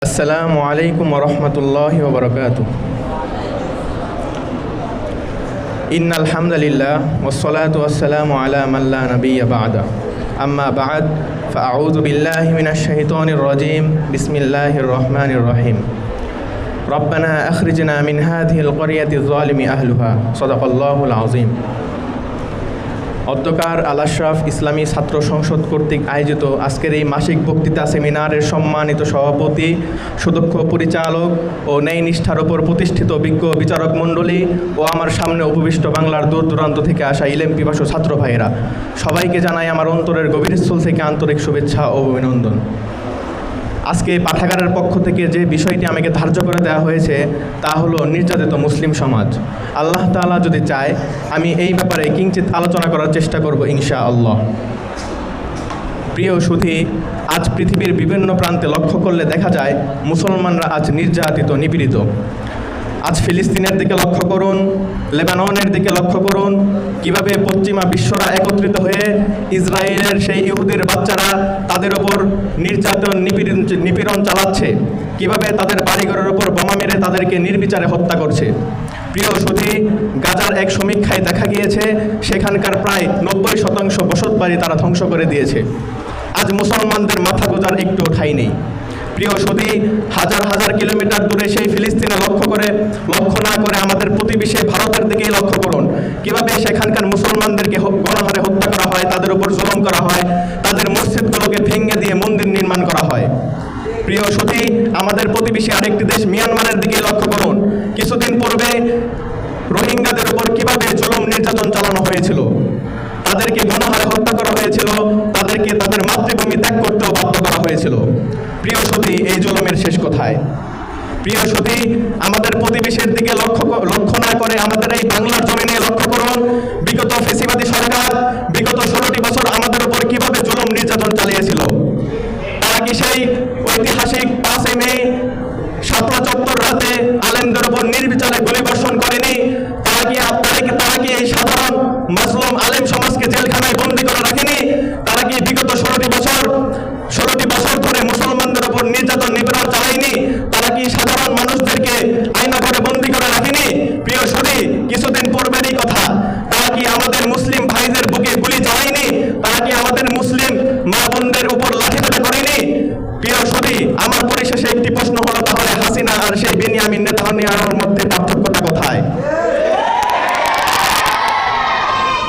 আসসালামু আলাইকুম ওয়া রাহমাতুল্লাহি ওয়া বারাকাতুহু। ইন্নাল হামদালিল্লাহ ওয়াসসালাতু ওয়াসসালামু আলা মান লা নাবিয়্যা বা'দা। আম্মা বা'দ, ফাআউযু বিল্লাহি মিনাশ শাইতানির রাজীম। বিসমিল্লাহির রহমানির রহিম। রব্বানা আখরিজনা মিন হাযিহিল ক্বরিয়াতিয যালিমি আহলুহা। সাদাকাল্লাহুল আযীম। অধ্যকার আল আশরাফ ইসলামী ছাত্র সংসদ কর্তৃক আয়োজিত আজকের এই মাসিক বক্তৃতা সেমিনারের সম্মানিত সভাপতি, সুদক্ষ পরিচালক ও ন্যায় নিষ্ঠার ওপর প্রতিষ্ঠিত বিজ্ঞ বিচারক মণ্ডলী ও আমার সামনে উপবিষ্ট বাংলার দূর দূরান্ত থেকে আসা ইলেম পিপাসু ছাত্র ভাইয়েরা, সবাইকে জানাই আমার অন্তরের গভীরস্থল থেকে আন্তরিক শুভেচ্ছা ও অভিনন্দন। আজকে পাঠাগারের পক্ষ থেকে যে বিষয়টি আমাকে ধার্য করে দেওয়া হয়েছে তা হলো নির্যাতিত মুসলিম সমাজ। আল্লাহ তাআলা যদি চায় আমি এই ব্যাপারে কিঞ্চিত আলোচনা করার চেষ্টা করব ইনশাআল্লাহ। প্রিয় সুধী, আজ পৃথিবীর বিভিন্ন প্রান্তে লক্ষ্য করলে দেখা যায় মুসলমানরা আজ নির্যাতিত, নিপীড়িত। আজ ফিলিস্তিনের দিকে লক্ষ্য করুন, লেবাননের দিকে লক্ষ্য করুন, কিভাবে পশ্চিমা বিশ্বরা একত্রিত হয়ে ইসরায়েলের সেই ইহুদির বাচ্চারা তাদের ওপর নির্যাতন নিপীড়ন চালাচ্ছে, কিভাবে তাদের বাড়িঘরের ওপর বোমা মেরে তাদেরকে নির্বিচারে হত্যা করছে। প্রিয় সুধী, গাজার এক সমীক্ষায় দেখা গিয়েছে সেখানকার প্রায় 90% বসত বাড়ি তারা ধ্বংস করে দিয়েছে। আজ মুসলমানদের মাথা গোঁজার একটু ঠাঁই নেই। প্রিয় সুধী, হাজার হাজার কিলোমিটার দূরে সেই ফিলিস্তিনে লক্ষ্য না করে আমাদের প্রতিবেশী ভারতের দিকেই লক্ষ্য করুন, কিভাবে সেখানকার মুসলমানদেরকে গণহারে হত্যা করা হয়, তাদের উপর জুলুম করা হয়, তাদের মসজিদগুলোকে ভেঙে দিয়ে মন্দির নির্মাণ করা হয়। প্রিয় সুধী, আমাদের প্রতিবেশী আরেকটি দেশ মিয়ানমারের দিকে লক্ষ্য করুন, কিছুদিন পূর্বে রোহিঙ্গাদের উপর কিভাবে জুলুম নির্যাতন চালানো হয়েছিল, তাদেরকে গণহারে হত্যা করা হয়েছিল, তাদেরকে তাদের মাতৃভূমি ত্যাগ করতেও বাধ্য করা হয়েছিল। প্রিয় সুধী, এই জুলুমের শেষ কোথায়? প্রিয় সুধী, আমাদের প্রতিবেশীর দিকে লক্ষ্য না করে আমাদের এই বাংলার জমিনে লক্ষ্য করুন, বিগত ফ্যাসিবাদী সরকার বিগত 16টি বছর আমাদের উপর কিভাবে জুলুম নির্যাতন চালিয়েছিল। তারা কি সেই ঐতিহাসিক 5 মে শাপলা চত্বর রাতে আলেমদের উপর নির্বিচারে গুলিবর্ষণ করেনি? তারা কি এই সাধারণ মাজলুম আলেম সমাজকে জেলখানায় বন্দী করে রাখেনি? তারা কি বিগত 16টি বছর ধরে মুসলমানদের উপর নির্যাতন নিপীড়ন চালায়নি? তারা কি সাধারণ মানুষদেরকে আয়নাঘরে বন্দী করে রাখেনি? প্রিয় সুধী, কিছুদিন পূর্বেরই কথা, তারা কি আমাদের মুসলিম ভাইদের বুকে গুলি চালায়নি? তারা কি আমাদের মুসলিম মা বোনদের উপর লাঠিপেটা করেনি? প্রিয় সুধী, আমার পরিশেষে একটি প্রশ্ন হলো, তাহলে হাসিনা আর সেই বেনিয়ামিন নেতানিয়াহুর মধ্যে পার্থক্যটা কোথায়?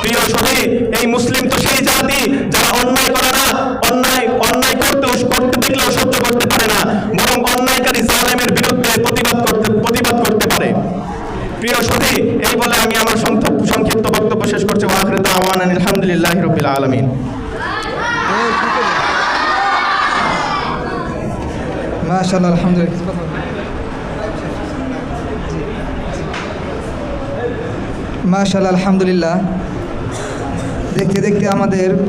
প্রিয় সুধী, এই মুসলিম তো সেই জাতি যারা অন্যায় করে না, অন্যায় করতে দেখলেও সহ্য করতে পারে না, বরং অন্যায়কারী জালেমের বিরুদ্ধে প্রতিবাদ করতে পারে। প্রিয় সুধী, এই বলে আমি আমার সংক্ষিপ্ত বক্তব্য শেষ করছি। ওয়া আখিরু দাওয়ানা আলহামদুলিল্লাহি রাব্বিল আলামিন। মাশাআল্লাহ, আলহামদুলিল্লাহ। মাশাআল্লাহ, আলহামদুলিল্লাহ। দেখতে দেখতে আমাদের